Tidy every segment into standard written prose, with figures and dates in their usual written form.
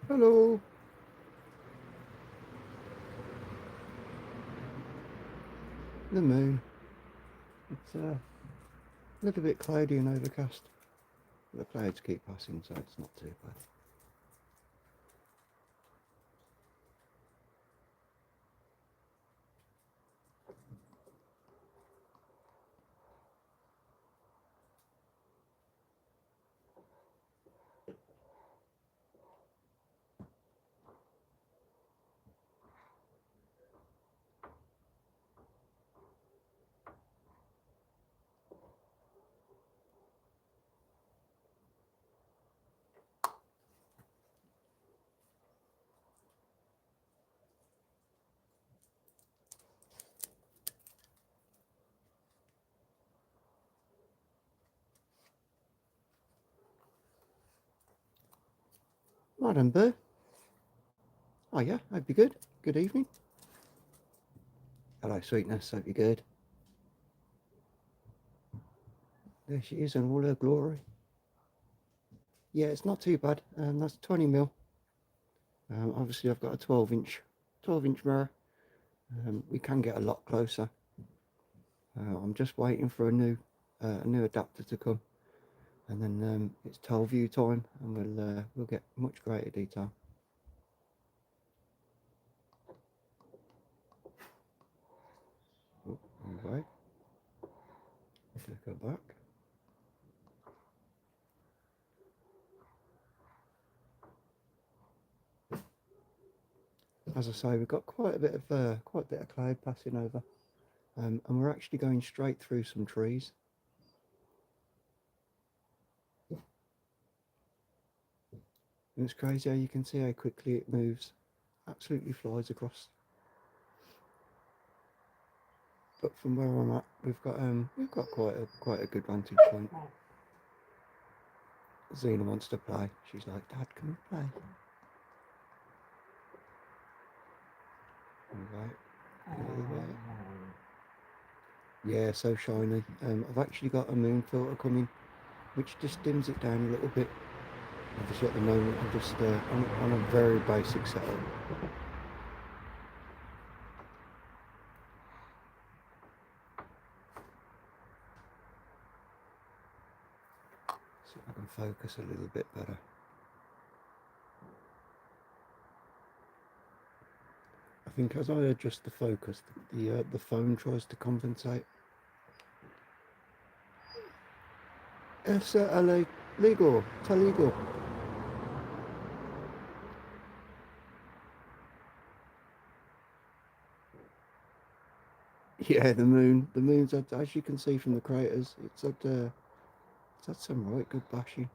Hello. The moon. It's a little bit cloudy and overcast. The clouds keep passing, so it's not too bad. Madam Boo. Oh yeah, hope you're good. Good evening. Hello, sweetness. Hope you're good. There she is in all her glory. Yeah, it's not too bad. That's 20 mil. Obviously, I've got a 12-inch mirror. We can get a lot closer. I'm just waiting for a new adapter to come, and then it's 12 view time, and we'll get much greater detail. Oh, right. Let's go back. As I say, we've got quite a bit of cloud passing over, and we're actually going straight through some trees. And it's crazy how you can see how quickly it moves. Absolutely flies across. But from where I'm at, we've got quite a good vantage point. Xena wants to play. She's like, Dad, can we play? Right. Yeah, so shiny. I've actually got a moon filter coming, which just dims it down a little bit. Obviously at the moment I'm just on a very basic setup. See if I can focus a little bit better. I think as I adjust the focus, the phone tries to compensate. Essa legal, it's illegal. Yeah, the moon. The moon's had, as you can see from the craters, it's had some right good bashing.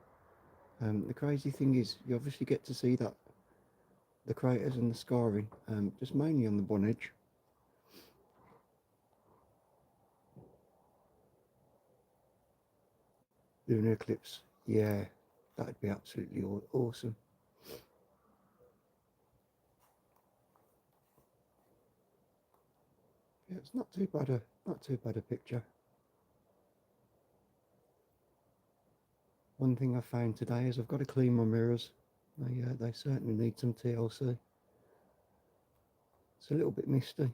The crazy thing is, you obviously get to see that the craters and the scarring, just mainly on the one edge. Lunar eclipse, yeah, that'd be absolutely awesome. Yeah, it's not too bad a picture. One thing I found today is I've got to clean my mirrors. They certainly need some TLC. It's a little bit misty.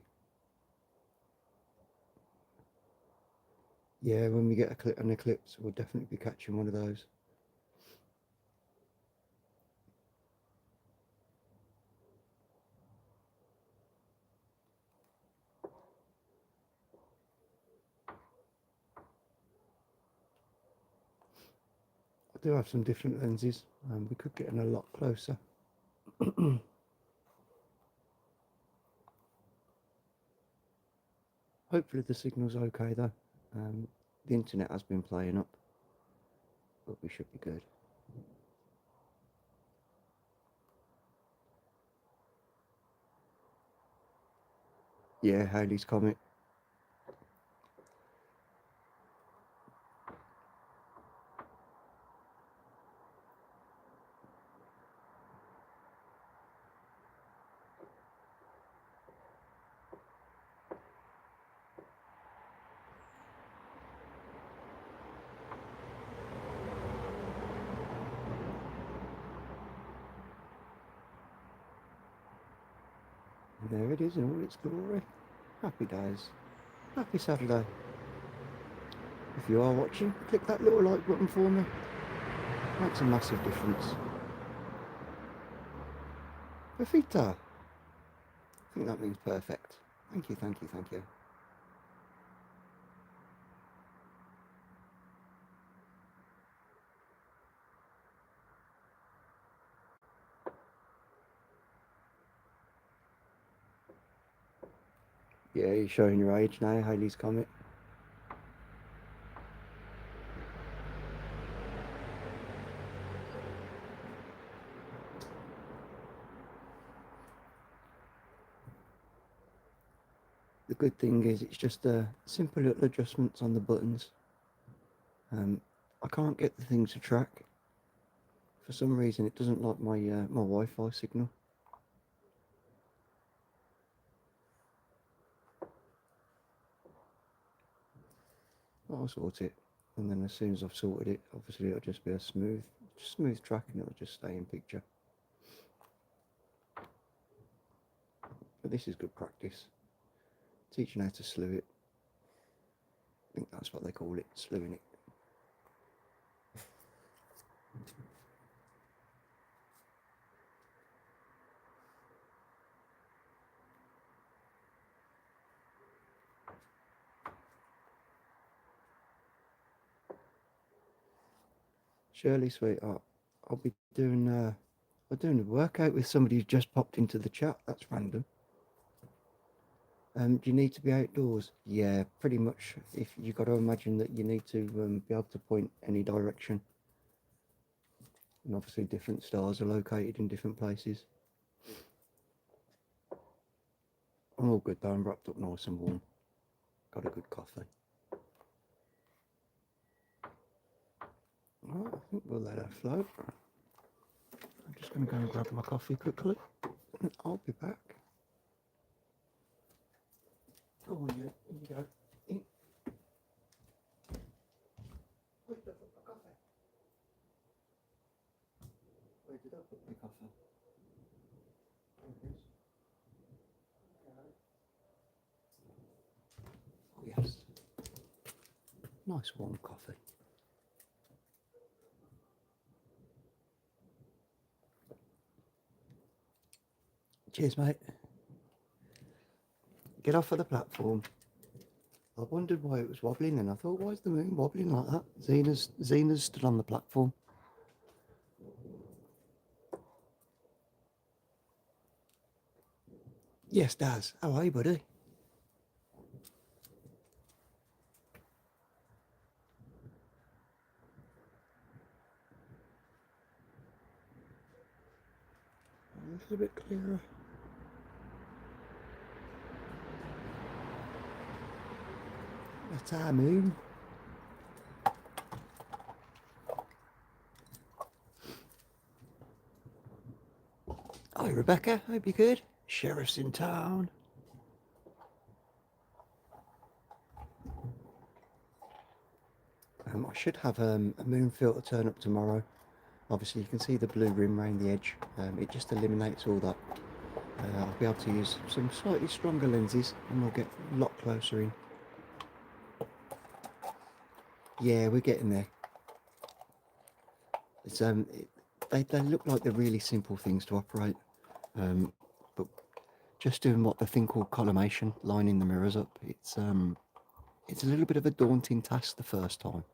Yeah, when we get an eclipse, we'll definitely be catching one of those. I do have some different lenses. We could get in a lot closer. Hopefully the signal's okay though. The internet has been playing up, but we should be good. Yeah, Halley's Comet. There it is in all its glory. Happy days. Happy Saturday. If you are watching, click that little like button for me. Makes a massive difference. Perfecta. I think that means perfect. Thank you, thank you, thank you. Yeah, you're showing your age now, Halley's Comet. The good thing is it's just simple little adjustments on the buttons. I can't get the thing to track. For some reason it doesn't like my my Wi-Fi signal. I'll sort it, and then as soon as I've sorted it, obviously it'll just be a smooth track and it'll just stay in picture. But this is good practice. Teaching how to slew it. I think that's what they call it, slewing it. Shirley, sweetheart, I'll be doing a workout with somebody who's just popped into the chat. That's random. Do you need to be outdoors? Yeah, pretty much. If you got to imagine that you need to be able to point any direction, and obviously different stars are located in different places. I'm all good though. I'm wrapped up nice and warm. Got a good coffee. Alright, I think we'll let her float. I'm just going to go and grab my coffee quickly. I'll be back. Go on, yeah. In you go. In. Where did I put my coffee? Where did I put my coffee? There it is. Oh, yes. Nice warm coffee. Cheers, mate. Get off of the platform. I wondered why it was wobbling, and I thought, why is the moon wobbling like that? Zena's stood on the platform. Yes, Daz. How are you, buddy? A little bit clearer. That's our moon. Hi, Rebecca. Hope you're good. Sheriff's in town. I should have a moon filter turn up tomorrow. Obviously, you can see the blue rim around the edge. It just eliminates all that. I'll be able to use some slightly stronger lenses, and we'll get a lot closer in. Yeah, we're getting there. It's they look like they're really simple things to operate, but just doing what the thing called collimation, lining the mirrors up, it's a little bit of a daunting task the first time.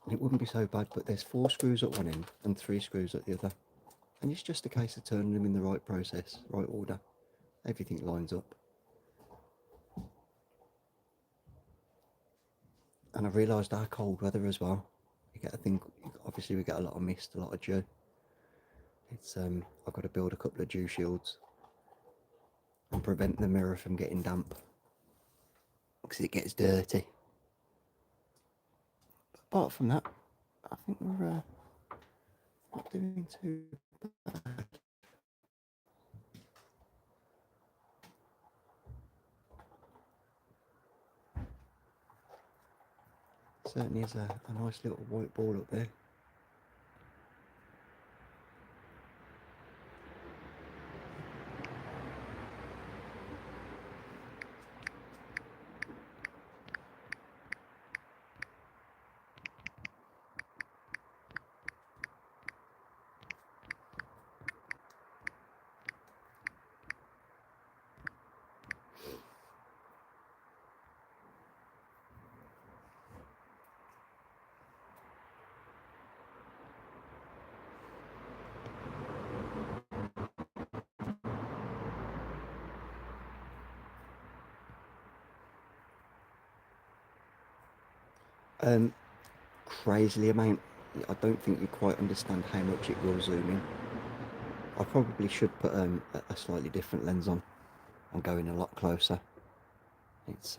It wouldn't be so bad, but there's 4 screws at one end and 3 screws at the other, and it's just a case of turning them in the right process, right order. Everything lines up. And I realised our cold weather as well. You get a thing. Obviously, we get a lot of mist, a lot of dew. It's I've got to build a couple of dew shields and prevent the mirror from getting damp because it gets dirty. But apart from that, I think we're not doing too bad. Certainly is a nice little white ball up there. Crazily amount. I don't think you quite understand how much it will zoom in. I probably should put a slightly different lens on and go in a lot closer. It's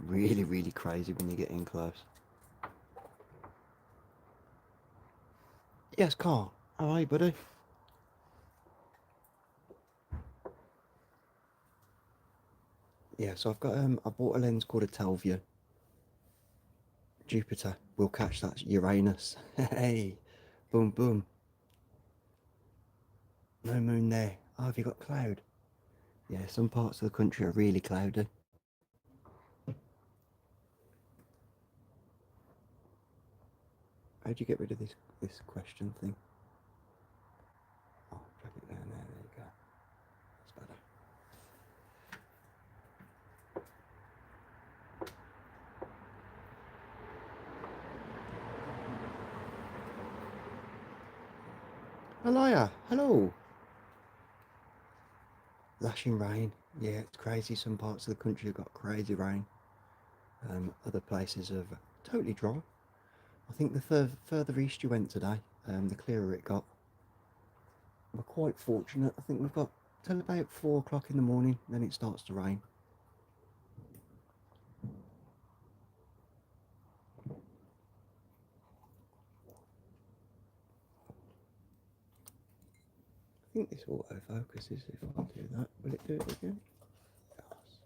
really, really crazy when you get in close. Yes, Carl. How are you, buddy? Yeah, so I've got I bought a lens called a Telview. Jupiter will catch that Uranus. Hey, boom, boom. No moon there. Oh, have you got cloud? Yeah, some parts of the country are really cloudy. How'd you get rid of this question thing? Oh, drag it down there. There you go. That's better. Alaya, hello. Lashing rain. Yeah, it's crazy. Some parts of the country have got crazy rain. Other places are totally dry. I think the further east you went today, the clearer it got. We're quite fortunate. I think we've got till about 4 o'clock in the morning, then it starts to rain. I think this autofocuses if I do that. Will it do it again? Yes.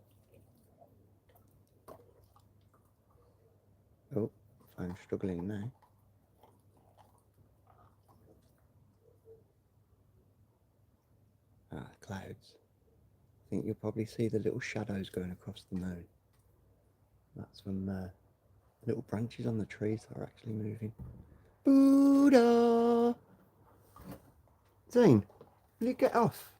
Oh, phone's struggling now. Ah, clouds. I think you'll probably see the little shadows going across the moon. That's when the little branches on the trees are actually moving. Buddha! Zane, will you get off?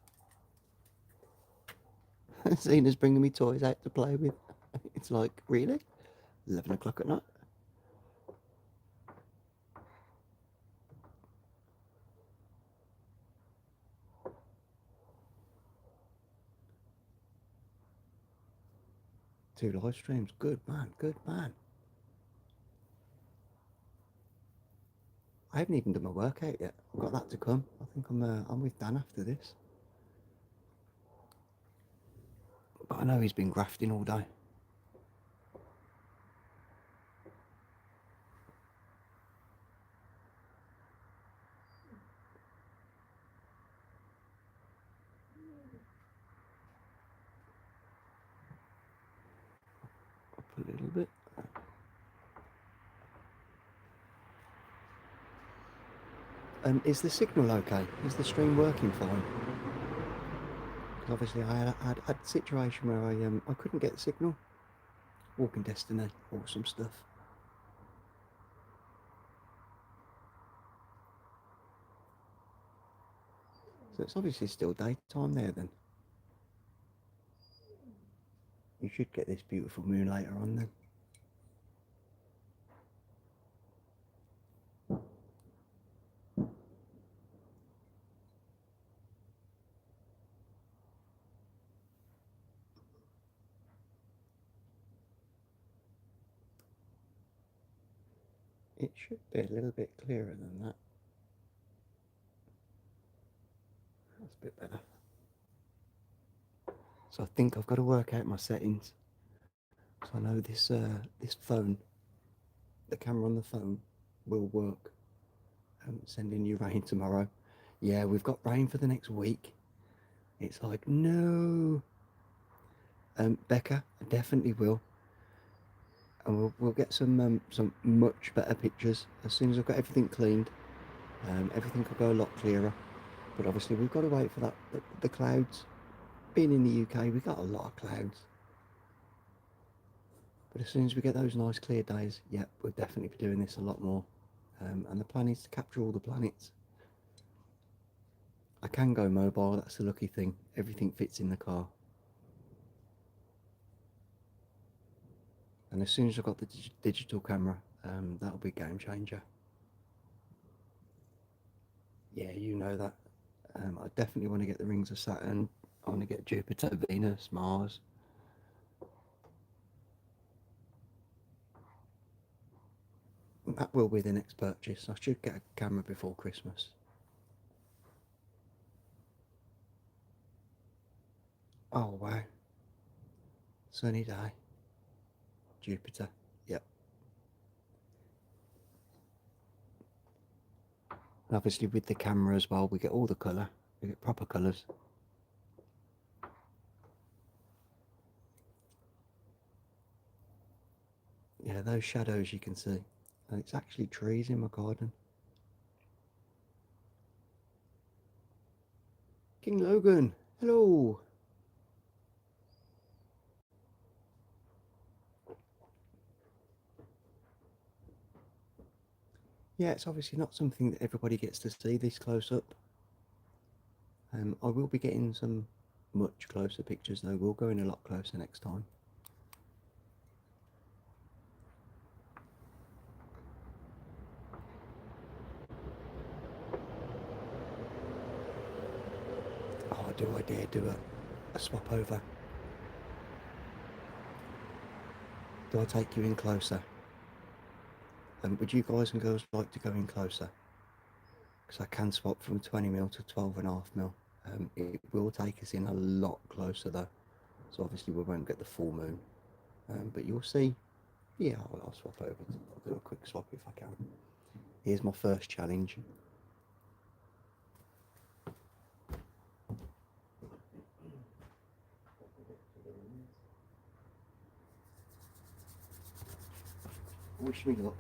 Zena's bringing me toys out to play with. It's like, really? 11 o'clock at night? Two live streams. Good man, good man. I haven't even done my workout yet. I've got that to come. I think I'm with Dan after this. But I know he's been grafting all day. Up a little bit. Is the signal okay? Is the stream working fine? Obviously, I had a situation where I couldn't get the signal. Walking Destiny, awesome stuff. So it's obviously still daytime there then. You should get this beautiful moon later on then. It should be a little bit clearer than that. That's a bit better. So I think I've got to work out my settings. So I know this phone, the camera on the phone, will work. Sending you rain tomorrow. Yeah, we've got rain for the next week. It's like, no. Becca, I definitely will. And we'll get some much better pictures as soon as I've got everything cleaned. Everything will go a lot clearer. But obviously we've got to wait for that the clouds. Being in the UK, we've got a lot of clouds. But as soon as we get those nice clear days, yeah, we'll definitely be doing this a lot more. And the plan is to capture all the planets. I can go mobile, that's the lucky thing. Everything fits in the car. And as soon as I've got the digital camera, that'll be a game changer. Yeah, you know that. I definitely want to get the rings of Saturn. I want to get Jupiter, Venus, Mars. That will be the next purchase. I should get a camera before Christmas. Oh wow. Sunny day. Jupiter. Yep. And obviously with the camera as well, we get all the colour. We get proper colours. Yeah, those shadows you can see. And it's actually trees in my garden. King Logan, hello. Yeah, it's obviously not something that everybody gets to see this close up. I will be getting some much closer pictures though. We'll go in a lot closer next time. Oh, do I dare do a swap over? Do I take you in closer? Would you guys and girls like to go in closer? Because I can swap from 20mm to 12.5mm. It will take us in a lot closer though. So obviously we won't get the full moon. But you'll see. Yeah, I'll swap over. I'll do a quick swap if I can. Here's my first challenge. Wish me luck.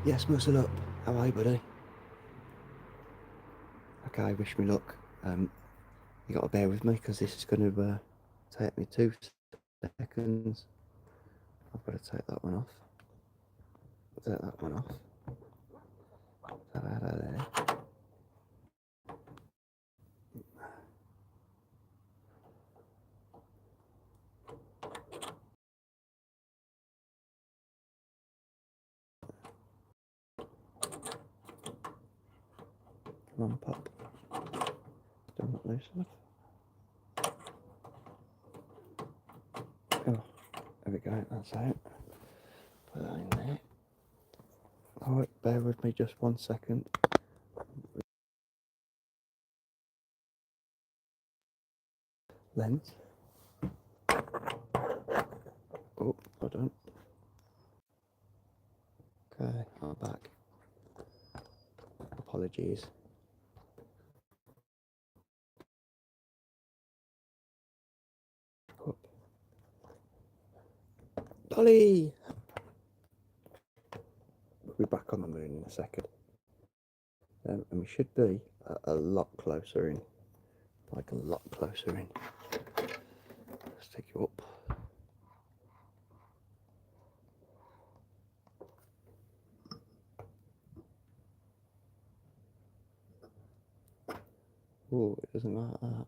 Yes, muscle up. How are you, buddy? Okay, wish me luck. You got to bear with me because this is going to take me 2 seconds. I've got to take that one off. Take that one off. There. Come on, pop. Still not loose enough. Oh, there we go. That's out. Put that in there. Alright, bear with me just 1 second. Lens. Oh, hold on. Okay, I'm back. Apologies. Up. Dolly! We'll be back on the moon in a second. And we should be a lot closer in. Like a lot closer in. Let's take you up. Oh, it doesn't like that.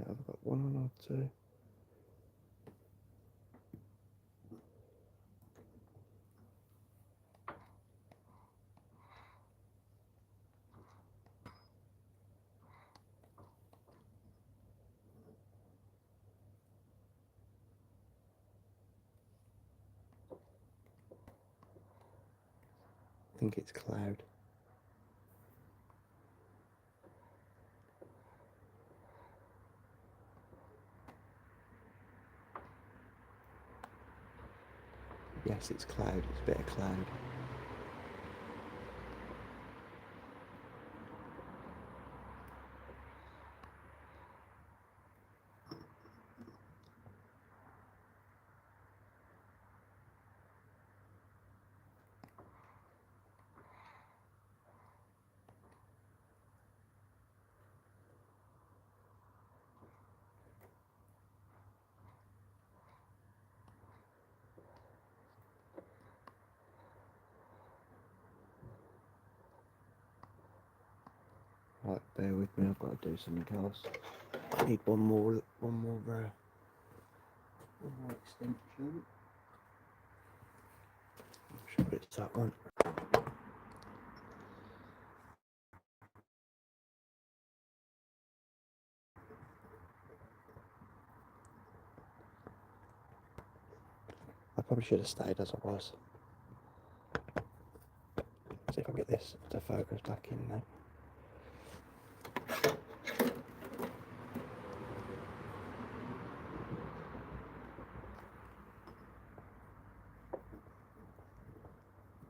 I've got 1 or 2. I think it's cloud. Yes, it's cloud. It's a bit of cloud. Right, bear with me. I've got to do something else. I need one more extension. I'm sure it's that one. probably should have stayed as I was. See if I get this to focus back in now.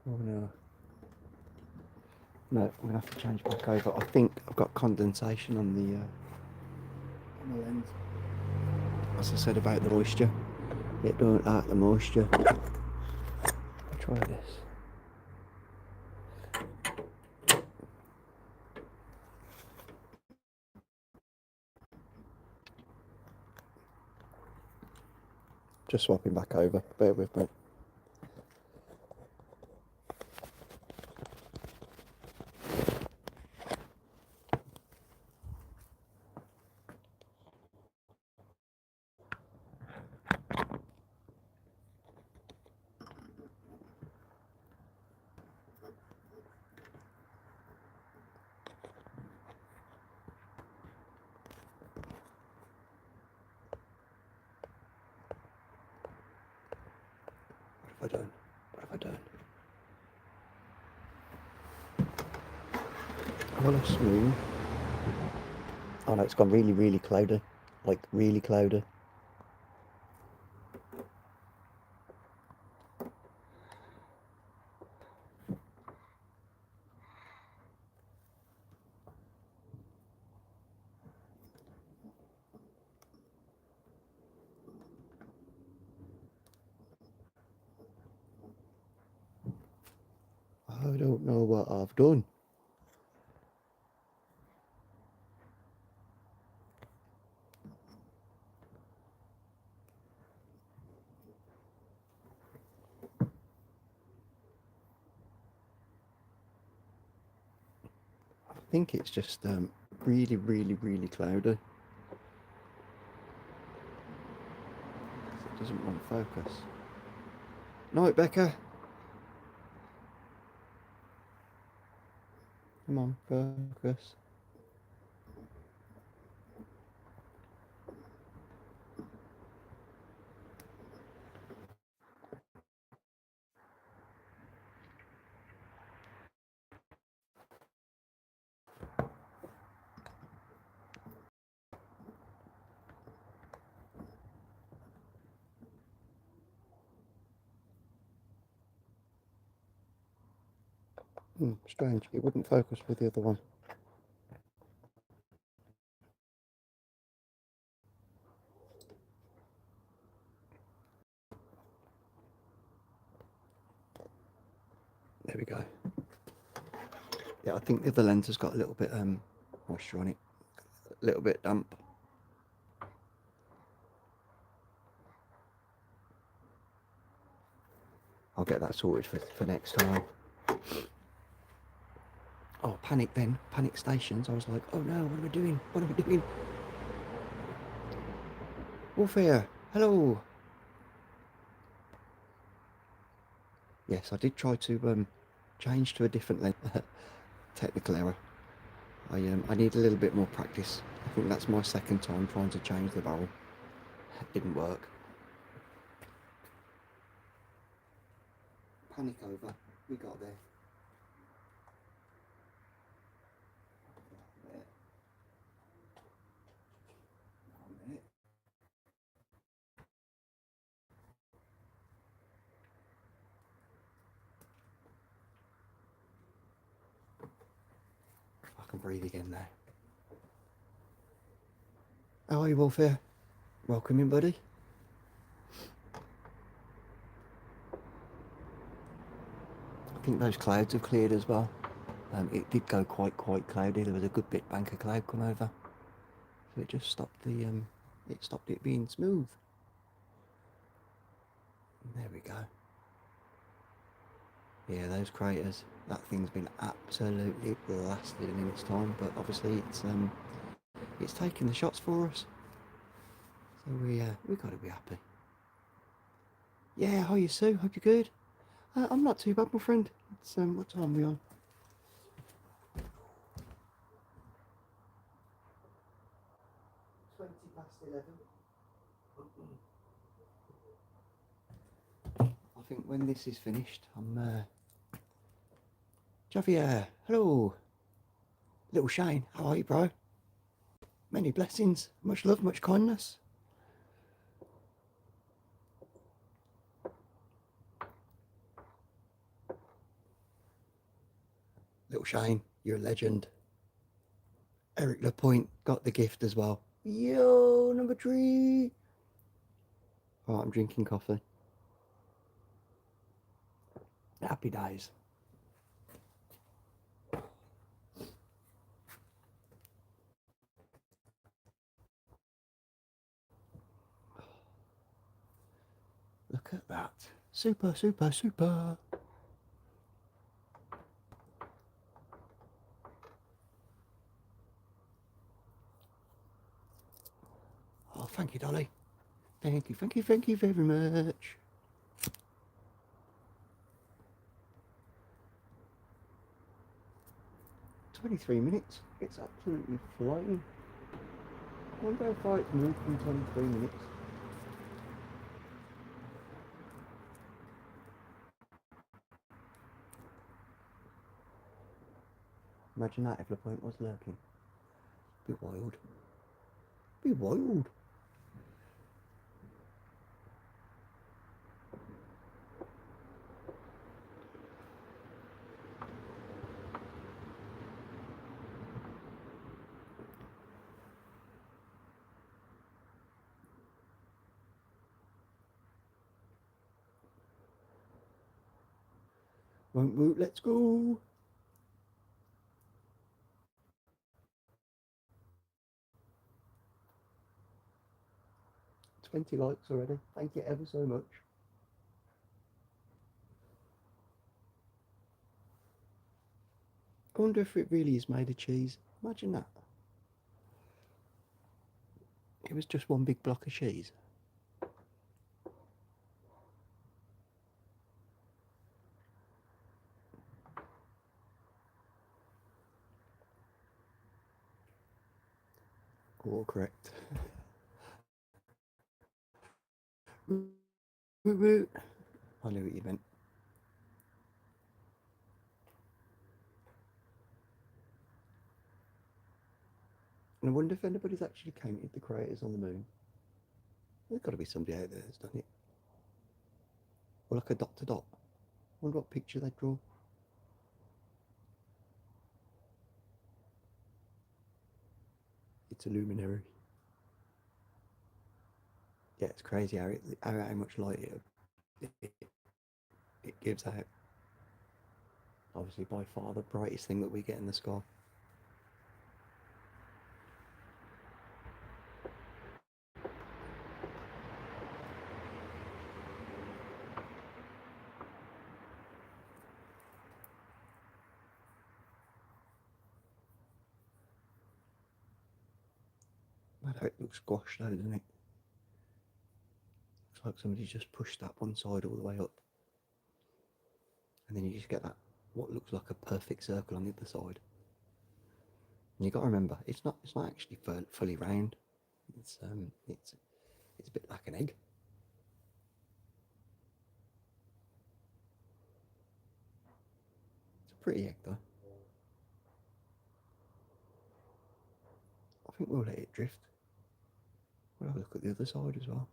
Oh no. No, I'm going to have to change back over. I think I've got condensation on the lens. As I said about the moisture, it don't like the moisture. I'll try this. Just swapping back over, bear with me. What have I done? What have I done? Well, it's smooth. Oh no, it's gone really, really cloudy. Like, really cloudy. I don't know what I've done. I think it's just really, really, really cloudy. It doesn't want to focus. Night, Becca. Come on, focus. Strange, it wouldn't focus with the other one. There we go. Yeah, I think the other lens has got a little bit moisture on it, a little bit damp. I'll get that sorted for next time. Oh, panic then, panic stations. I was like, oh no, what am I doing? What am I doing? Warfare, hello. Yes, I did try to change to a different lens. Technical error. I need a little bit more practice. I think that's my second time trying to change the barrel. It didn't work. Panic over. We got there. I can breathe again now. How are you, Warfare? Welcome in, buddy. I think those clouds have cleared as well. It did go quite cloudy. There was a good bit bank of cloud come over, so it just stopped the it stopped it being smooth. There we go. Yeah, those craters. That thing's been absolutely blasted in its time, but obviously it's taking the shots for us. So we got to be happy. Yeah, how are you, Sue? Hope you're good. I'm not too bad, my friend. It's what time are we on? think when this is finished, Javier, hello. Little Shane, how are you, bro? Many blessings, much love, much kindness. Little Shane, you're a legend. Eric Lapointe got the gift as well. Yo, number 3. Oh, I'm drinking coffee. Happy days. Look at that. Super, super, super. Oh, thank you, Dolly. Thank you, thank you, thank you very much. $23. It's absolutely flying. I wonder how far it's moved in 23 minutes. Imagine that if Lapointe was lurking. Be wild. Be wild. Won't root, let's go. 20 likes already. Thank you ever so much. I wonder if it really is made of cheese. Imagine that. It was just one big block of cheese. All correct. Root, root. I knew what you meant. And I wonder if anybody's actually counted the craters on the moon. There's got to be somebody out there that's done it. Or like a dot to dot. I wonder what picture they draw. It's a luminary. Yeah, it's crazy how much light it gives out. Obviously, by far the brightest thing that we get in the sky. It looks squashed out, doesn't it? Looks like somebody just pushed that one side all the way up. And then you just get that, what looks like a perfect circle on the other side. And you got to remember, it's not actually fully round. It's a bit like an egg. It's a pretty egg though. I think we'll let it drift. We'll have a look at the other side as well.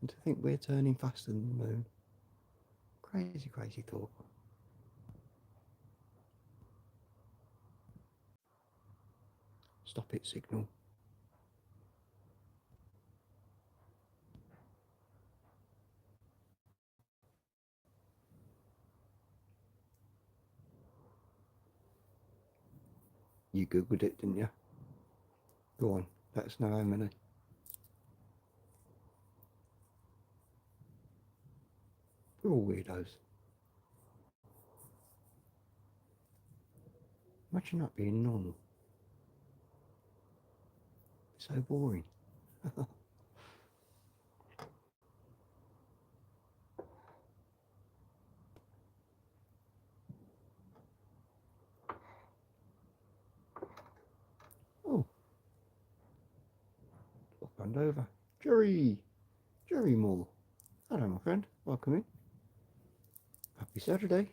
And to think we're turning faster than the moon. Crazy, crazy thought. Stop it, signal. You googled it, didn't you? Go on, let us know how many. We're all weirdos. Imagine that being normal. It's so boring. Oh, hand over. Jerry Moore. Hello, my friend. Welcome in. Happy Saturday.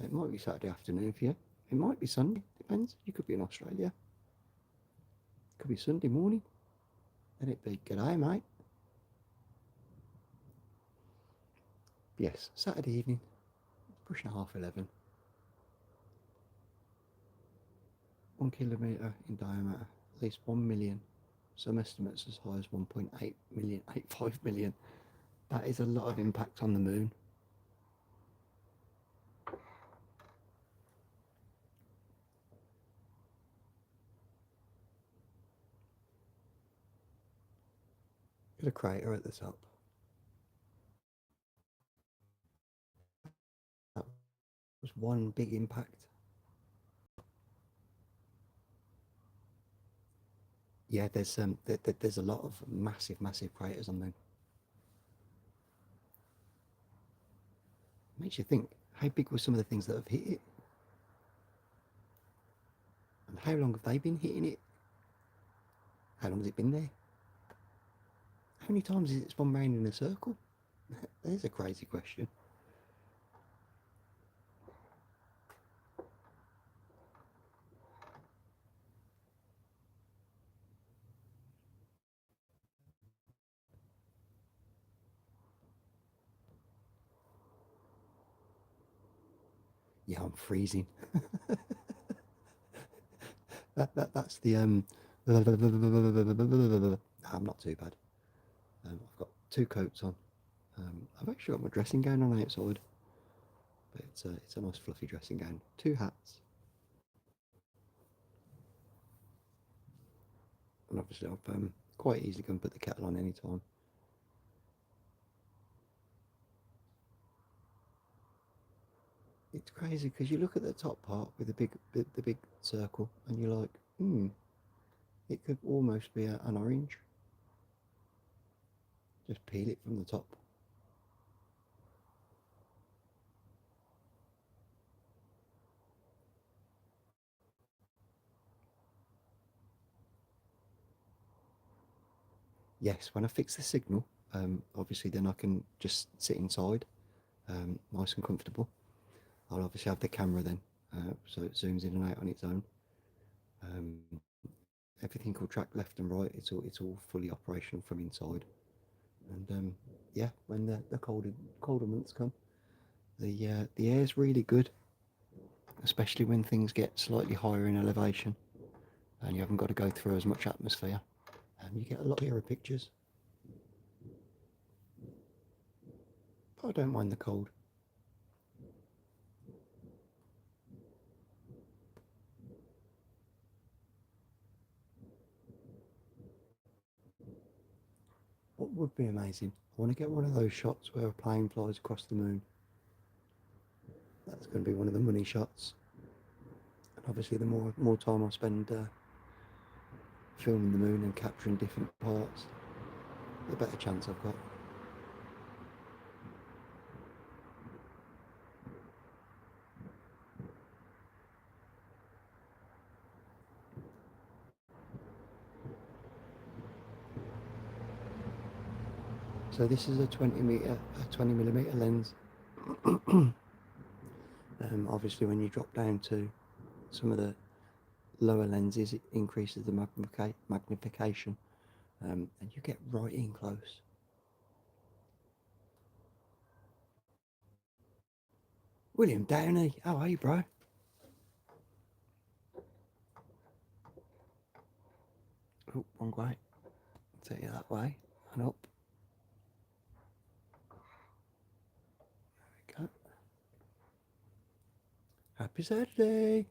It might be Saturday afternoon for you. It might be Sunday. Depends. You could be in Australia. It could be Sunday morning. Then it'd be g'day, mate. Yes, Saturday evening. Pushing 11:30. 1 kilometre in diameter. At least 1 million. Some estimates as high as 1.8 million, 85 million. That is a lot of impact on the moon. There's a crater at the top. That was one big impact. Yeah, there's a lot of massive craters on the moon. Makes you think, how big were some of the things that have hit it? And how long have they been hitting it? How long has it been there? How many times has it spun round in a circle? There's a crazy question. Yeah, I'm freezing. That's the I'm not too bad. I've got 2 coats on. I've actually got my dressing gown on outside, but it's a nice fluffy dressing gown. 2 hats, and obviously I've quite easily can put the kettle on any time. It's crazy because you look at the top part with the big circle, and you're like, it could almost be an orange. Just peel it from the top. Yes, when I fix the signal, obviously then I can just sit inside, nice and comfortable. I'll obviously have the camera then, so it zooms in and out on its own. Everything will track left and right. It's all fully operational from inside. And yeah, when the colder months come, the air's really good, especially when things get slightly higher in elevation, and you haven't got to go through as much atmosphere. You get a lot clearer pictures. But I don't mind the cold. What would be amazing? I want to get one of those shots where a plane flies across the moon. That's going to be one of the money shots. And obviously, the more time I spend filming the moon and capturing different parts, the better chance I've got. So this is a 20 millimeter lens. Obviously, when you drop down to some of the lower lenses, it increases the magnification, and you get right in close. William Downey, how are you, bro? Oh, wrong way. Take you that way and up. There we go. Happy Saturday.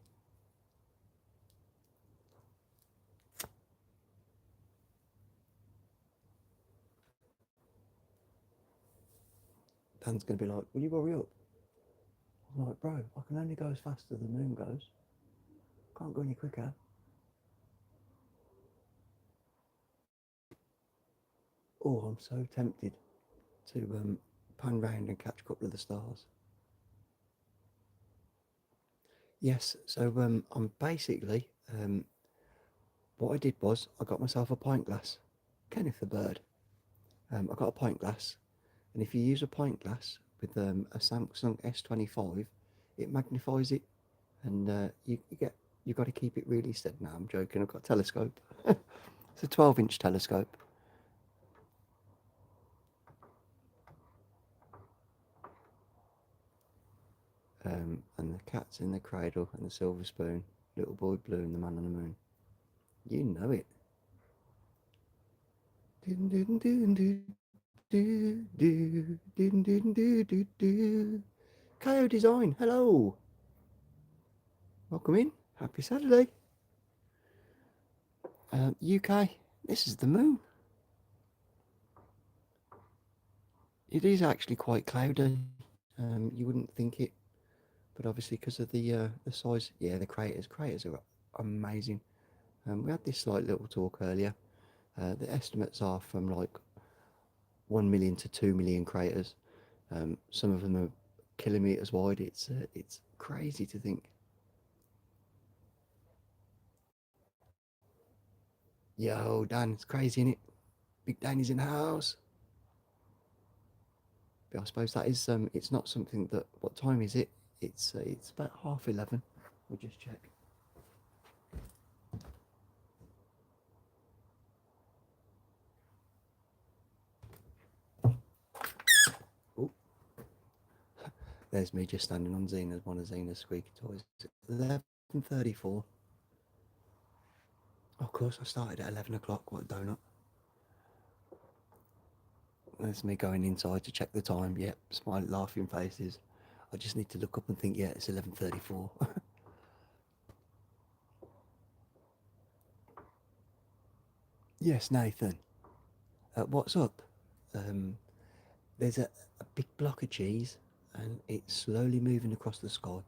Dan's going to be like, will you hurry up? I'm like, bro, I can only go as fast as the moon goes. Can't go any quicker. Oh, I'm so tempted to pan round and catch a couple of the stars. Yes, so I'm basically what I did was I got myself a pint glass, Kenneth the bird. I got a pint glass, and if you use a pint glass with a Samsung S25, it magnifies it, and you got to keep it really steady. Now I'm joking. I've got a telescope. It's a 12-inch telescope. And the cat's in the cradle and the silver spoon, little boy blue and the man on the moon. You know it. KO Design, hello. Welcome in. Happy Saturday. UK, this is the moon. It is actually quite cloudy. You wouldn't think it, but obviously because of the size, yeah, the craters are amazing. We had this like little talk earlier. The estimates are from like 1 million to 2 million craters. Some of them are kilometers wide. It's crazy to think. Yo, Dan, it's crazy, isn't it? Big Danny's in the house. But I suppose that is it's not something that. What time is it? It's about 11:30. We'll just check. Oh, there's me just standing on Zena's one of Zena's squeaky toys. 11:34. Of course, I started at 11 o'clock. What a donut. There's me going inside to check the time. Yep, smiling, laughing faces. I just need to look up and think, yeah, it's 11:34. Yes, Nathan. What's up? There's a big block of cheese, and it's slowly moving across the sky.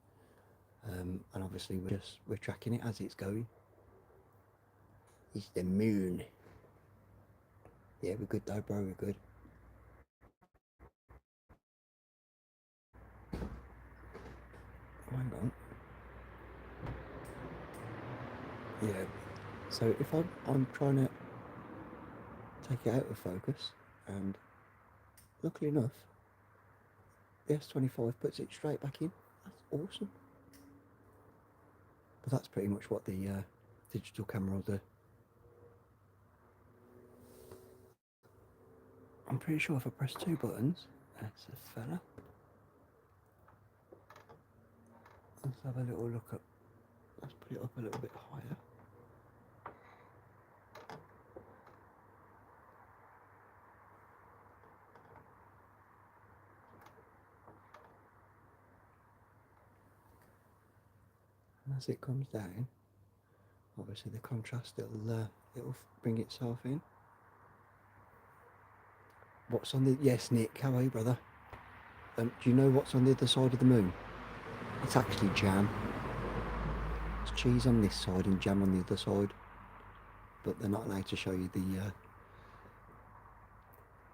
And obviously we're tracking it as it's going. It's the moon. Yeah, we're good though, bro. We're good. Hang on. Yeah. So if I'm trying to take it out of focus, and luckily enough, the S25 puts it straight back in. That's awesome. But that's pretty much what the digital camera will do. I'm pretty sure if I press 2 buttons, that's a fella. Let's have a little look up. Let's put it up a little bit higher. And as it comes down, obviously the contrast it'll bring itself in. What's on the yes, Nick? How are you, brother? Do you know what's on the other side of the moon? It's actually jam. It's cheese on this side and jam on the other side, but they're not allowed to show you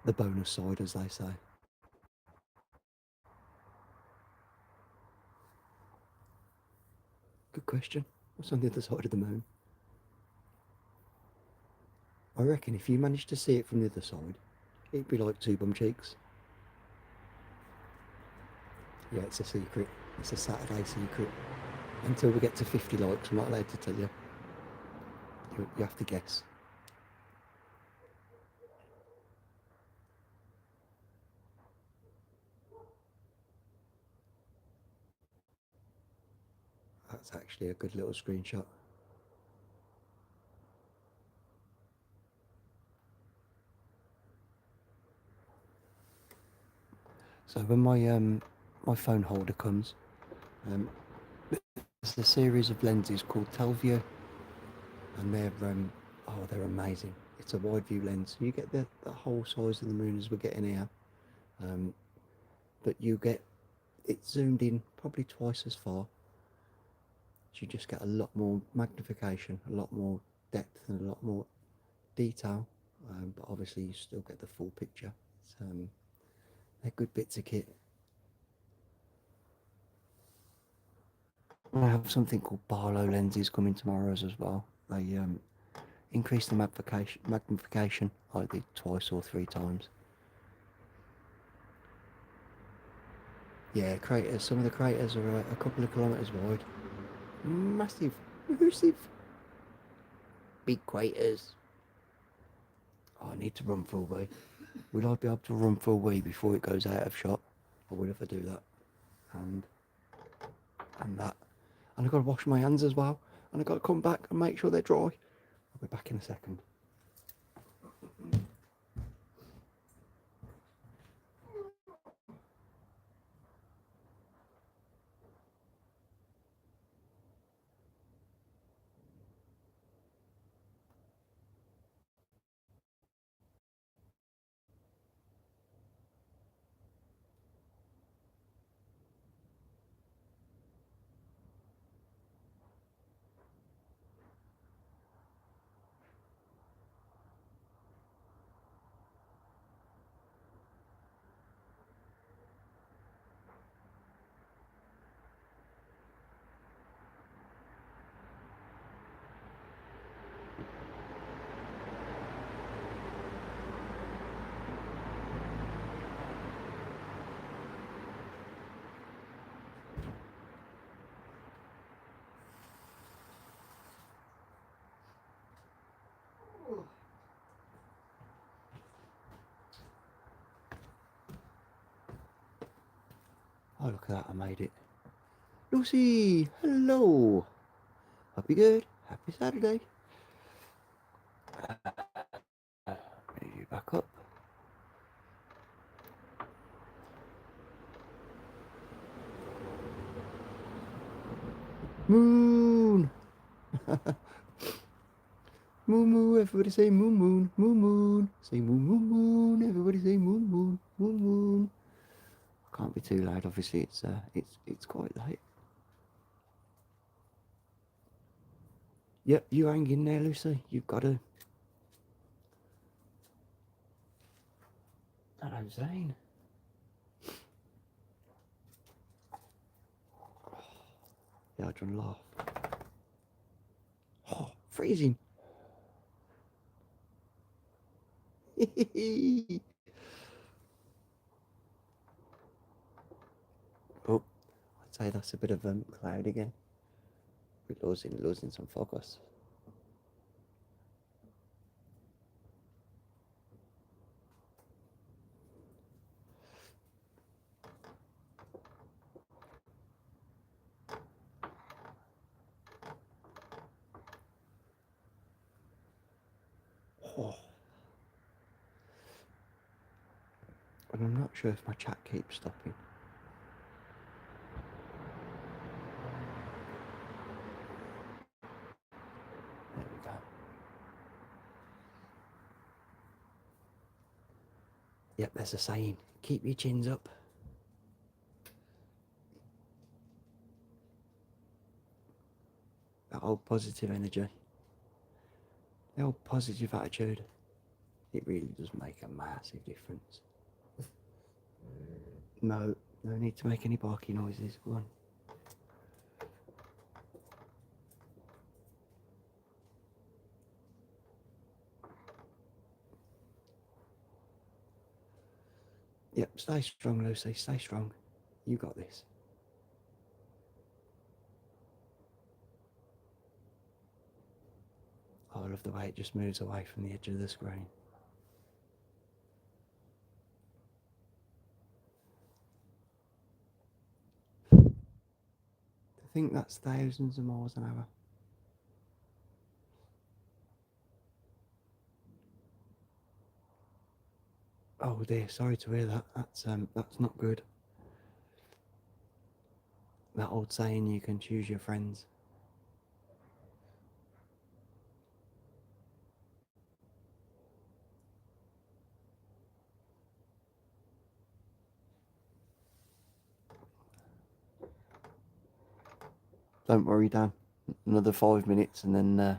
the bonus side, as they say. Good question. What's on the other side of the moon? I reckon if you managed to see it from the other side, it'd be like two bum cheeks. Yeah, it's a secret. It's a Saturday secret. Until we get to 50 likes, I'm not allowed to tell you. You have to guess. That's actually a good little screenshot. So when my phone holder comes, there's a series of lenses called Telview, and they're amazing. It's a wide view lens. You get the whole size of the moon as we're getting here, but you get it zoomed in probably twice as far. So you just get a lot more magnification, a lot more depth, and a lot more detail. But obviously you still get the full picture. They're good bits of kit. I have something called Barlow lenses coming tomorrow as well. increase the magnification either twice or 3 times. Yeah, craters. Some of the craters are a couple of kilometres wide. Massive, massive, big craters. Oh, I need to run full way. Will I be able to run full way before it goes out of shot? Or will if I do that? And that. And I've got to wash my hands as well. And I've got to come back and make sure they're dry. I'll be back in a second. Oh, look at that, I made it. Lucy, hello. Hope you're good. Happy Saturday. Move you back up. Moon. Moon, moon, everybody say moon, moon, moon, moon. Say moon, moon, moon. Everybody say moon, moon, moon, moon. I can't be too loud, obviously. It's quite late. Yep, you hang in there, Lucy. You've got to. Hello, Zane. Yeah, I don't laugh. Oh, freezing. Oh, I'd say that's a bit of cloud again. We're losing some focus. Oh. And I'm not sure if my chat keeps stopping. There we go. Yep, there's a saying. Keep your chins up. That old positive energy. The old positive attitude. It really does make a massive difference. No need to make any barky noises. Go on. Yep, stay strong, Lucy. Stay strong. You got this. Oh, I love the way it just moves away from the edge of the screen. To think that's thousands of miles an hour. Oh dear, sorry to hear that. That's not good. That old saying, you can choose your friends. Don't worry, Dan. Another 5 minutes and then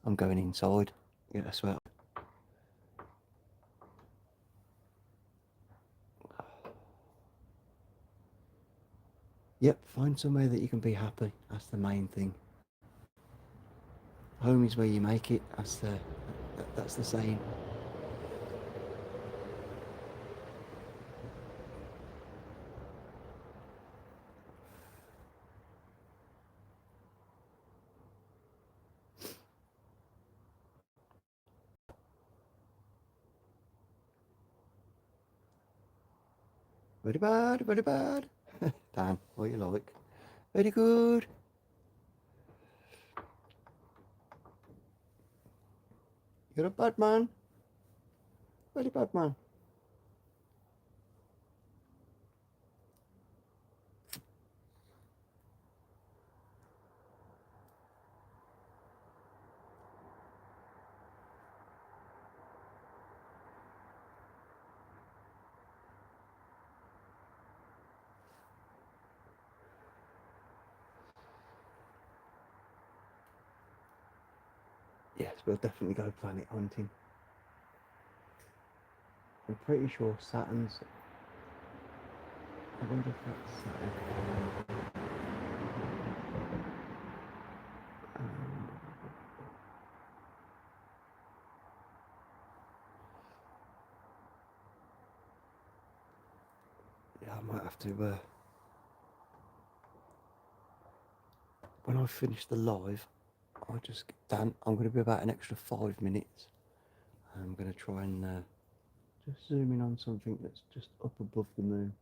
I'm going inside. Get a sweat. Yep, find somewhere that you can be happy. That's the main thing. Home is where you make it. That's the saying. Very bad, very bad. Dan, what you like? Very good. You're a bad man. Very bad man. Yes, we'll definitely go planet hunting. I'm pretty sure Saturn's... I wonder if that's Saturn. Yeah, I might have to... when I finish the live, I'll just... Dan, I'm going to be about an extra 5 minutes. I'm going to try and just zoom in on something that's just up above the moon.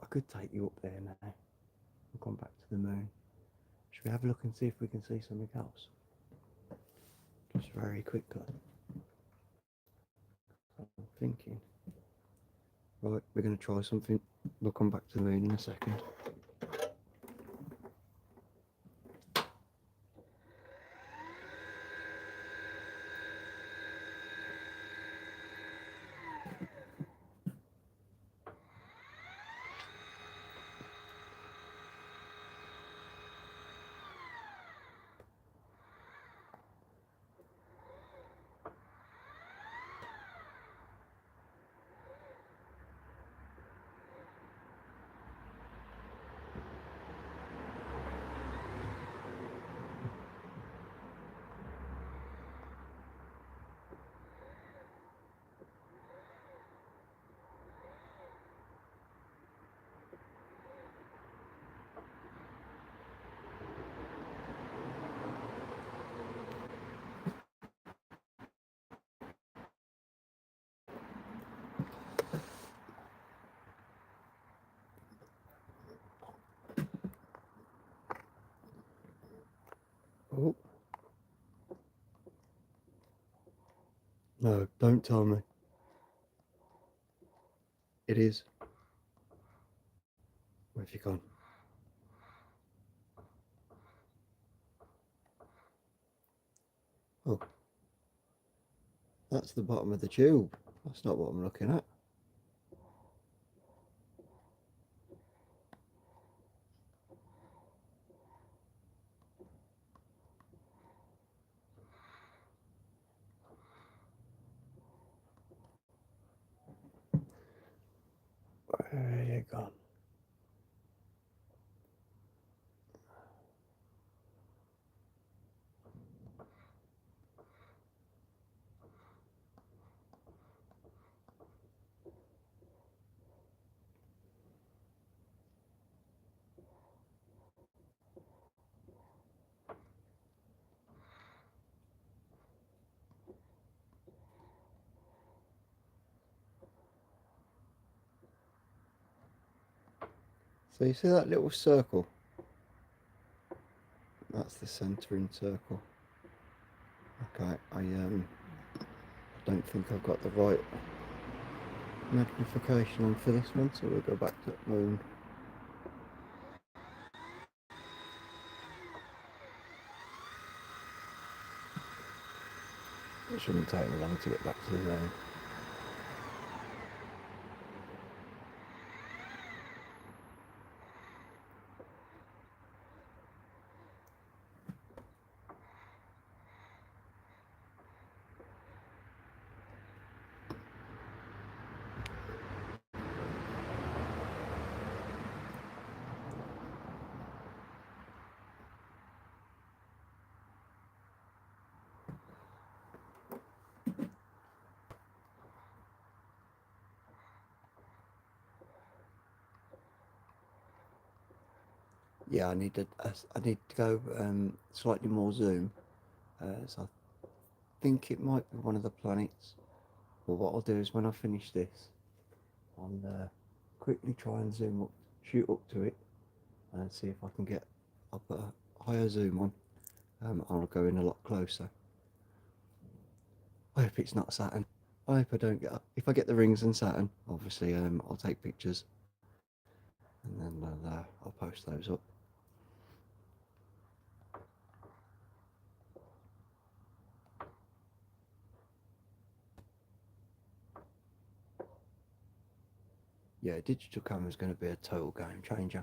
I could take you up there now and come back to the moon. Should we have a look and see if we can see something else? Just very quickly. I'm thinking. Right, we're going to try something. We'll come back to the moon in a second. Oh. No, don't tell me. It is. Where have you gone? Oh. That's the bottom of the tube. That's not what I'm looking at. Where are you gone? So you see that little circle? That's the centering circle. Okay, I don't think I've got the right magnification on for this one, so we'll go back to the moon. It shouldn't take me long to get back to the moon. yeah, I need to go slightly more zoom. So I think it might be one of the planets. But what I'll do is when I finish this, I'll quickly try and zoom up, shoot up to it, and see if I can get. I'll put a higher zoom on. I'll go in a lot closer. I hope it's not Saturn. I hope I don't get. If I get the rings and Saturn, obviously, I'll take pictures, and then I'll post those up. Yeah, digital camera is going to be a total game changer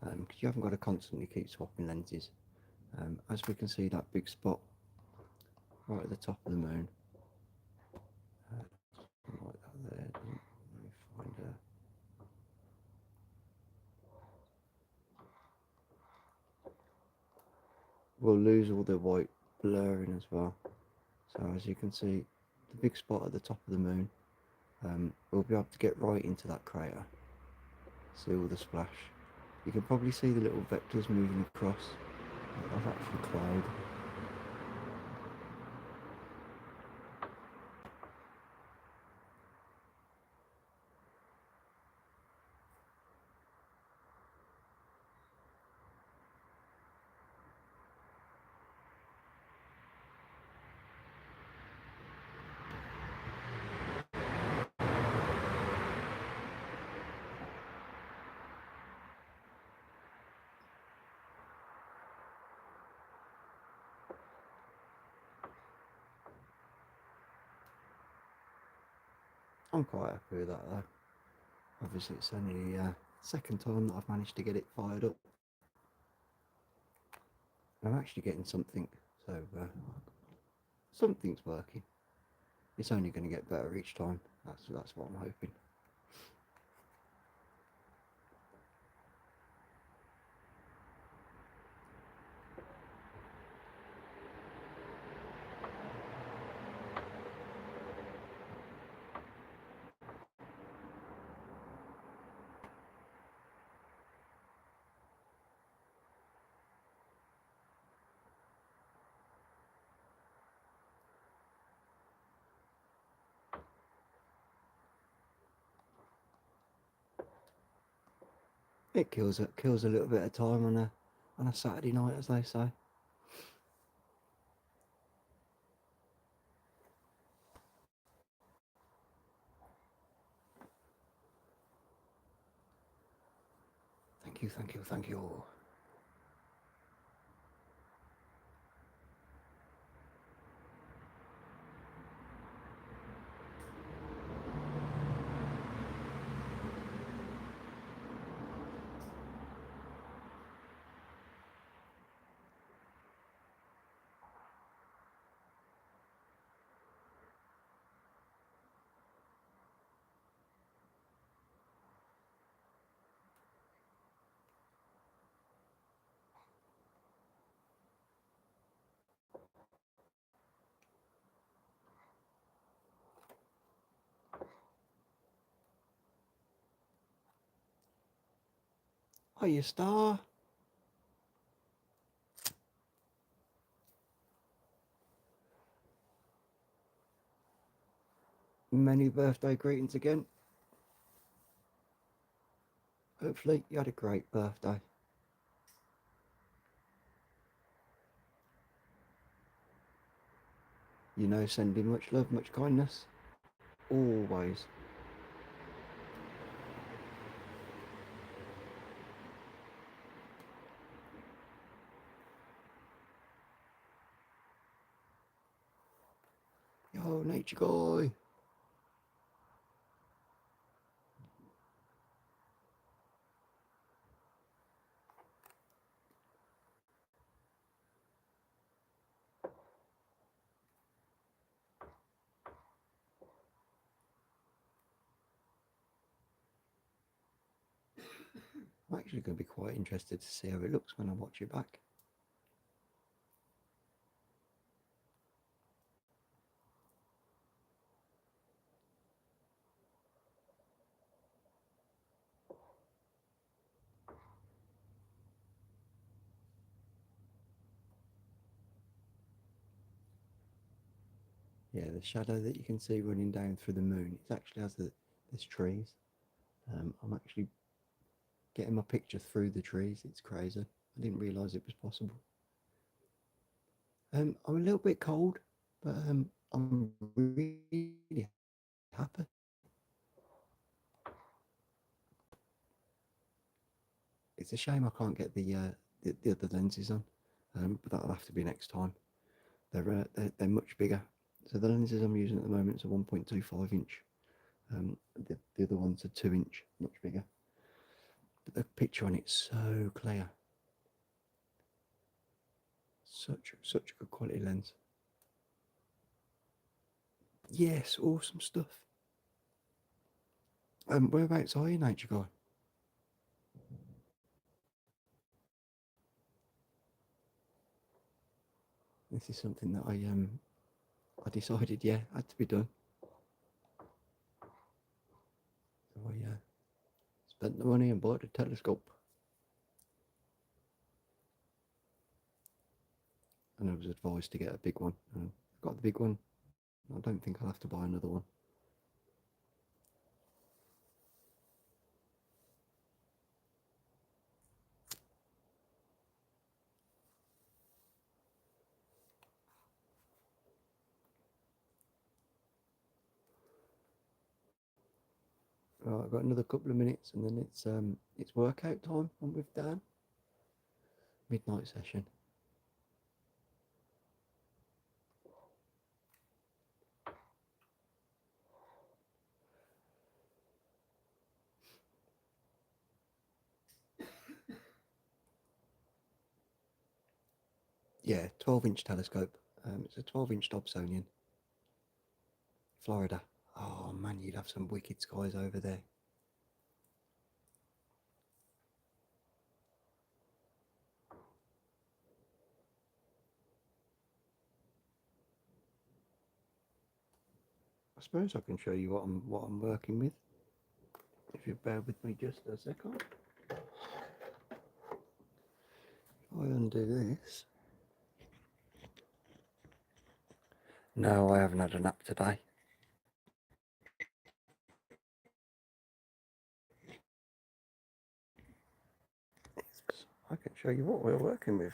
because you haven't got to constantly keep swapping lenses. As we can see, that big spot right at the top of the moon, like that there. Let me find a. We'll lose all the white blurring as well. So as you can see, the big spot at the top of the moon, we'll be able to get right into that crater. See all the splash. You can probably see the little vectors moving across of actual cloud. I'm quite happy with that though. Obviously it's only second time that I've managed to get it fired up. I'm actually getting something, so something's working. It's only going to get better each time. That's what I'm hoping. It kills a little bit of time on a Saturday night, as they say. Thank you, thank you, thank you. Hiya, Star. Many birthday greetings again. Hopefully you had a great birthday. You know, sending much love, much kindness. Always. Yo, nature guy. I'm actually going to be quite interested to see how it looks when I watch it back. Yeah, the shadow that you can see running down through the moon, it actually has there's trees. I'm actually getting my picture through the trees. It's crazy. I didn't realise it was possible. I'm a little bit cold, but I'm really happy. It's a shame I can't get the other lenses on, but that'll have to be next time. They're much bigger. So the lenses I'm using at the moment is a 1.25 inch. The other one's a 2 inch, much bigger. But the picture on it's so clear. Such a good quality lens. Yes, awesome stuff. Whereabouts are you, Nature Guy? This is something that I decided, yeah, had to be done. So I spent the money and bought a telescope. And I was advised to get a big one. I got the big one. I don't think I'll have to buy another one. Right, I've got another couple of minutes, and then it's workout time. I'm with Dan. Midnight session. Yeah, 12-inch telescope. It's a 12-inch Dobsonian. Florida. Oh man, you'd have some wicked skies over there. I suppose I can show you what I'm working with. If you bear with me just a second. If I undo this. No, I haven't had a nap today. I can show you what we're working with.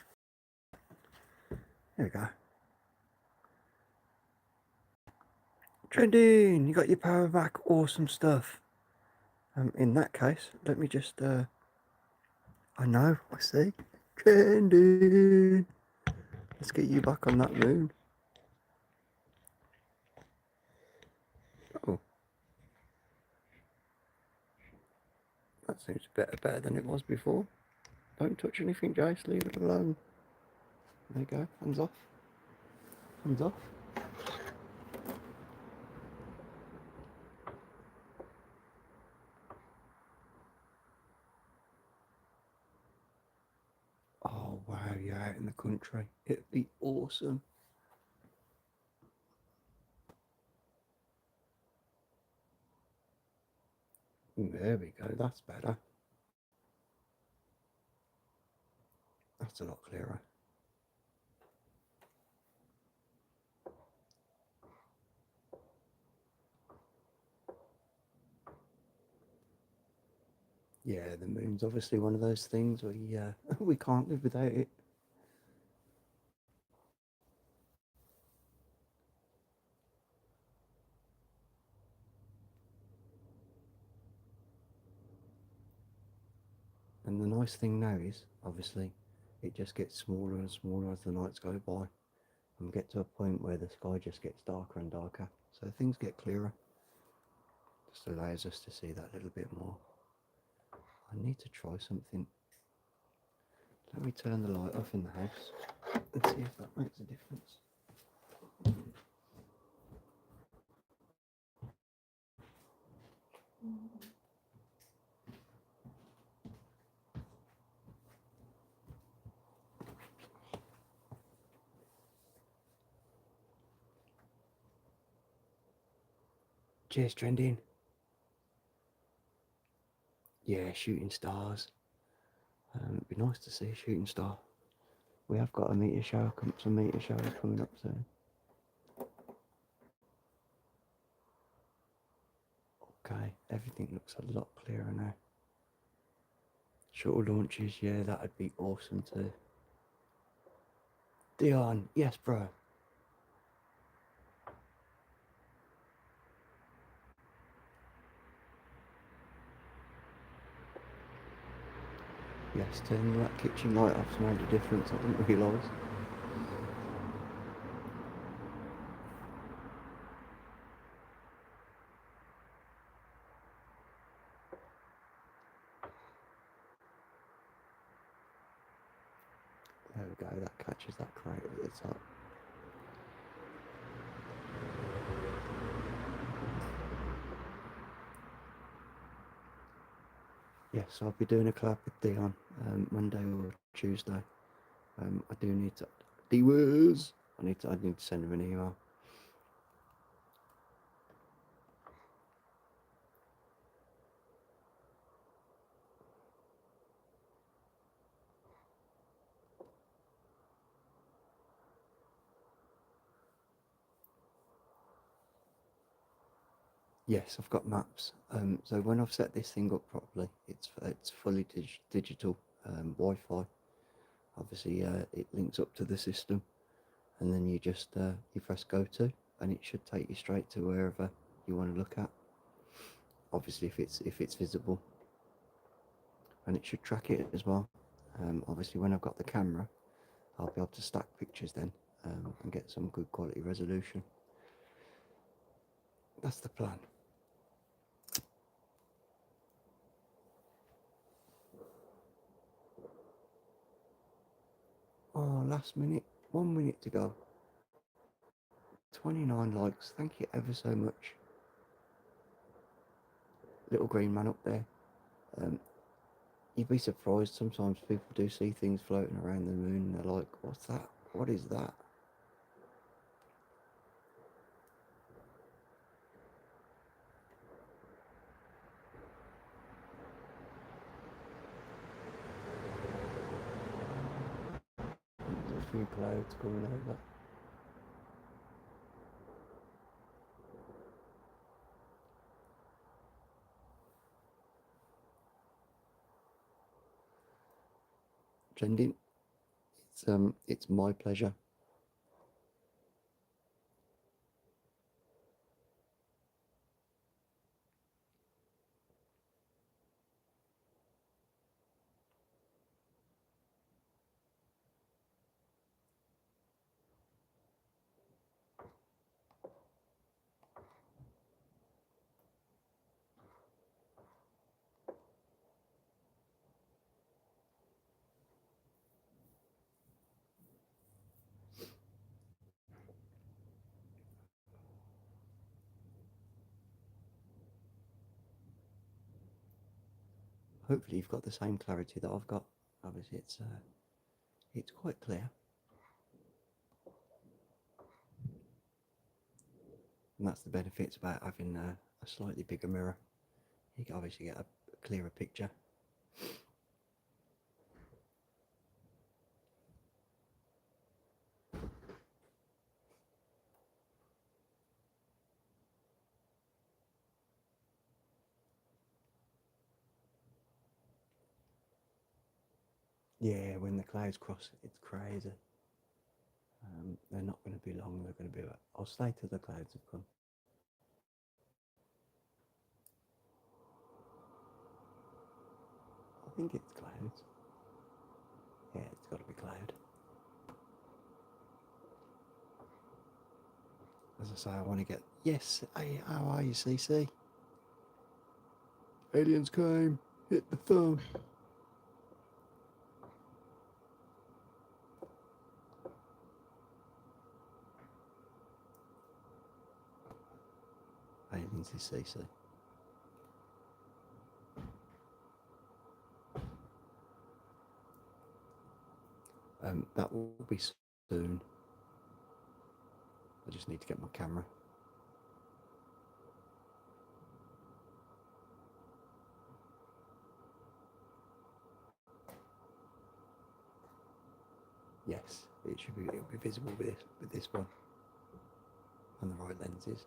There we go. Trending, you got your power back, awesome stuff. In that case, let me just, I know, I see. Trending. Let's get you back on that moon. Oh, that seems better than it was before. Don't touch anything, Jace, leave it alone. There you go, hands off. Hands off. Oh wow, you're out in the country. It'd be awesome. There we go, that's better. That's a lot clearer. Yeah, the moon's obviously one of those things we we can't live without it. And the nice thing now is, obviously, it just gets smaller and smaller as the nights go by, and we get to a point where the sky just gets darker and darker. So things get clearer. Just allows us to see that little bit more. I need to try something. Let me turn the light off in the house and see if that makes a difference. Cheers, trending. Yeah, shooting stars. It'd be nice to see a shooting star. We have got some meteor showers coming up soon. Everything looks a lot clearer now. Shuttle launches, yeah, that'd be awesome too. Dion, yes, bro. Yes, turning that kitchen light off's made a difference, I didn't realise. There we go, that catches that crate at the top. Yes, I'll be doing a collab with Dion Monday or Tuesday. I do need to. I need to send him an email. Yes, I've got maps. So when I've set this thing up properly, it's fully digital Wi-Fi. Obviously, it links up to the system, and then you just you press go to, and it should take you straight to wherever you want to look at. Obviously, if it's visible, and it should track it as well. Obviously, when I've got the camera, I'll be able to stack pictures then and get some good quality resolution. That's the plan. Oh, last minute, 1 minute to go. 29 likes. Thank you ever so much. Little green man up there. You'd be surprised. Sometimes people do see things floating around the moon and they're like, what's that? What is that? There's a few clouds coming over. Trending. It's my pleasure. Hopefully you've got the same clarity that I've got. Obviously it's quite clear. And that's the benefits about having a slightly bigger mirror. You can obviously get a clearer picture. Yeah, when the clouds cross, it's crazy. They're not going to be long. They're going to be. I'll stay till the clouds have come. I think it's clouds. Yeah, it's got to be cloud. As I say, I want to get. Yes, hey, how are you, CC? Aliens came. Hit the thumb. Aliens is CC. That will be soon. I just need to get my camera. Yes, it'll be visible with this one and the right lenses.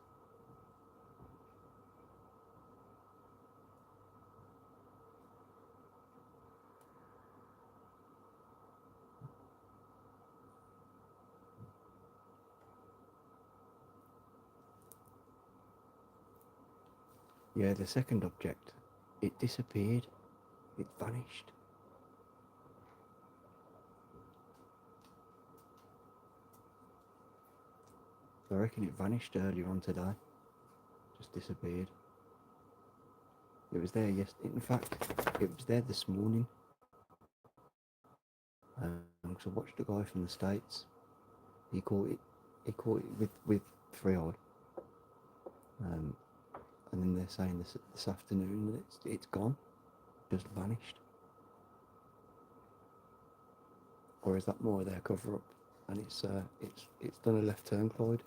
Yeah, the second object, it disappeared. It vanished. I reckon it vanished earlier on today. Just disappeared. It was there yesterday. In fact, it was there this morning. Because I watched a guy from the States. He caught it. He caught it with 3i. And then they're saying this afternoon that it's gone, just vanished. Or is that more of their cover up? And it's done a left turn, Clyde.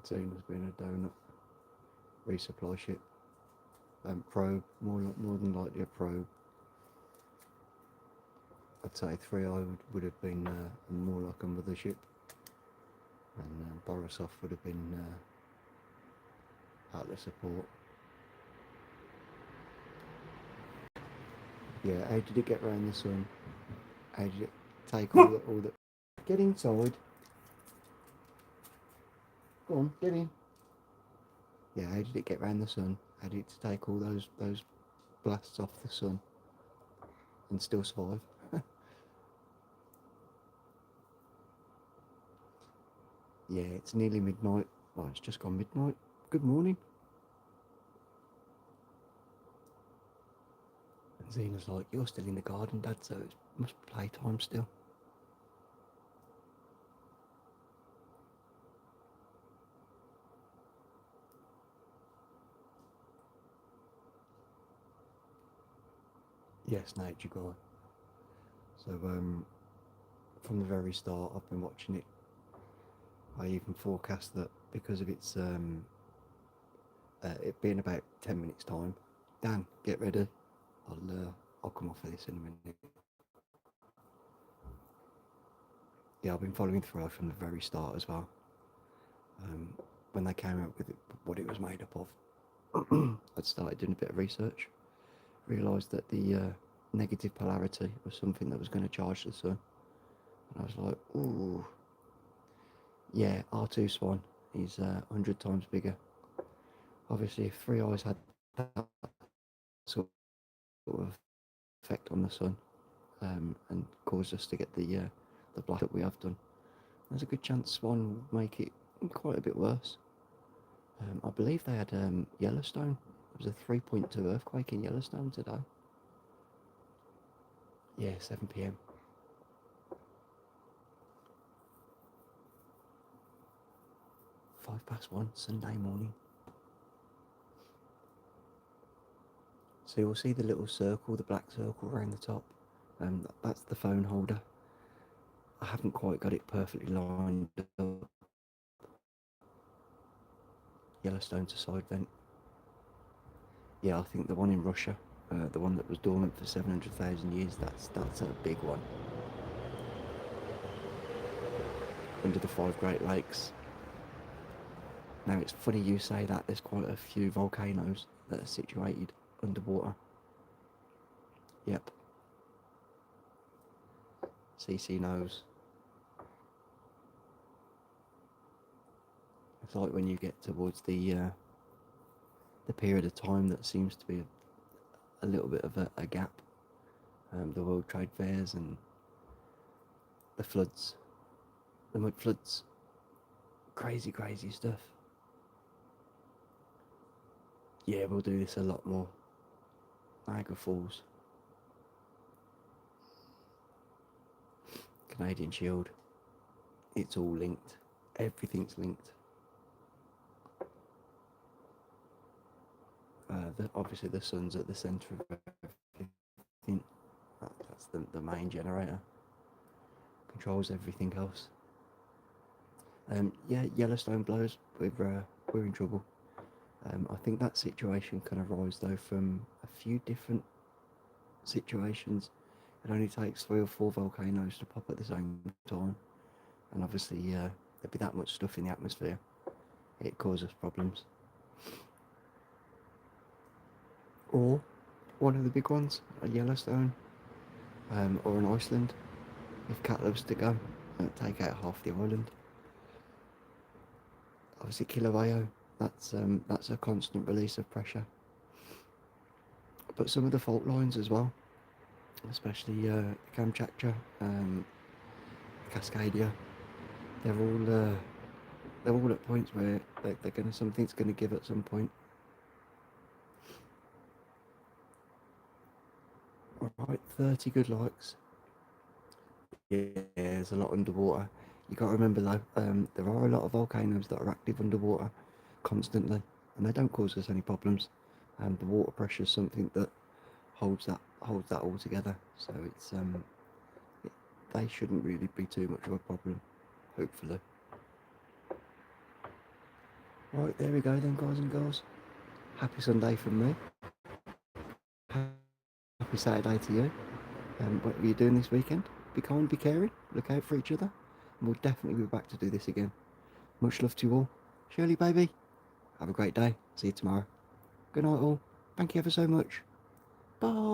Zena's been a donut. Resupply ship. Probe, more than likely a probe. I'd say 3i would have been more like a mothership, and Borisov would have been outlet support. Yeah, how did it get round the sun? How did it take all the... Get inside. Go on, get in. Yeah, how did it get round the sun? How did it take all those blasts off the sun and still survive? Yeah, it's nearly midnight. Well, it's just gone midnight. Good morning. And Zena's like, you're still in the garden, Dad, so it must be playtime still. Yes, nature guy. So, from the very start, I've been watching it. I even forecast that because of its it being about 10 minutes time. Dan, get ready. I'll come off of this in a minute. Yeah, I've been following through from the very start as well. When they came out with it, what it was made up of, I'd started doing a bit of research. Realised that the negative polarity was something that was going to charge the sun. And I was like, ooh, yeah, R2 Swan is 100 times bigger. Obviously, if 3i's had that sort of effect on the sun and caused us to get the blast that we have done, there's a good chance Swan will make it quite a bit worse. I believe they had Yellowstone. There was a 3.2 earthquake in Yellowstone today. Yeah, 7 p.m. 1:05 Sunday morning. So you'll see the little circle, the black circle around the top. That's the phone holder. I haven't quite got it perfectly lined up. Yellowstone to side vent. Yeah, I think the one in Russia, the one that was dormant for 700,000 years, that's a big one. Under the 5 Great Lakes. Now it's funny you say that, there's quite a few volcanoes that are situated underwater. Yep. CC knows. It's like when you get towards the period of time that seems to be a little bit of a gap. The World Trade Fairs and the floods, the mud floods, crazy stuff. Yeah, we'll do this a lot more. Niagara Falls, Canadian Shield, it's all linked. Everything's linked. Obviously the sun's at the centre of everything. That's the main generator. Controls everything else. Yeah, Yellowstone blows. We're in trouble. I think that situation can arise though from a few different situations. It only takes 3 or 4 volcanoes to pop at the same time, and obviously there'd be that much stuff in the atmosphere. It causes problems. or one of the big ones, a Yellowstone, or an Iceland. If Cat loves to go, take out half the island. Obviously, Kilauea, that's a constant release of pressure. But some of the fault lines as well, especially Kamchatka, Cascadia, they're all at points where something's gonna give at some point. Alright, 30 good likes. Yeah, there's a lot underwater. You got to remember though, there are a lot of volcanoes that are active underwater constantly, and they don't cause us any problems. And the water pressure is something that holds that all together. So they shouldn't really be too much of a problem, hopefully. Right, there we go then, guys and girls. Happy Sunday from me. Happy Saturday to you. Whatever you're doing this weekend, be kind, be caring, look out for each other, and we'll definitely be back to do this again. Much love to you all. Shirley, baby, have a great day. See you tomorrow. Good night, all. Thank you ever so much. Bye.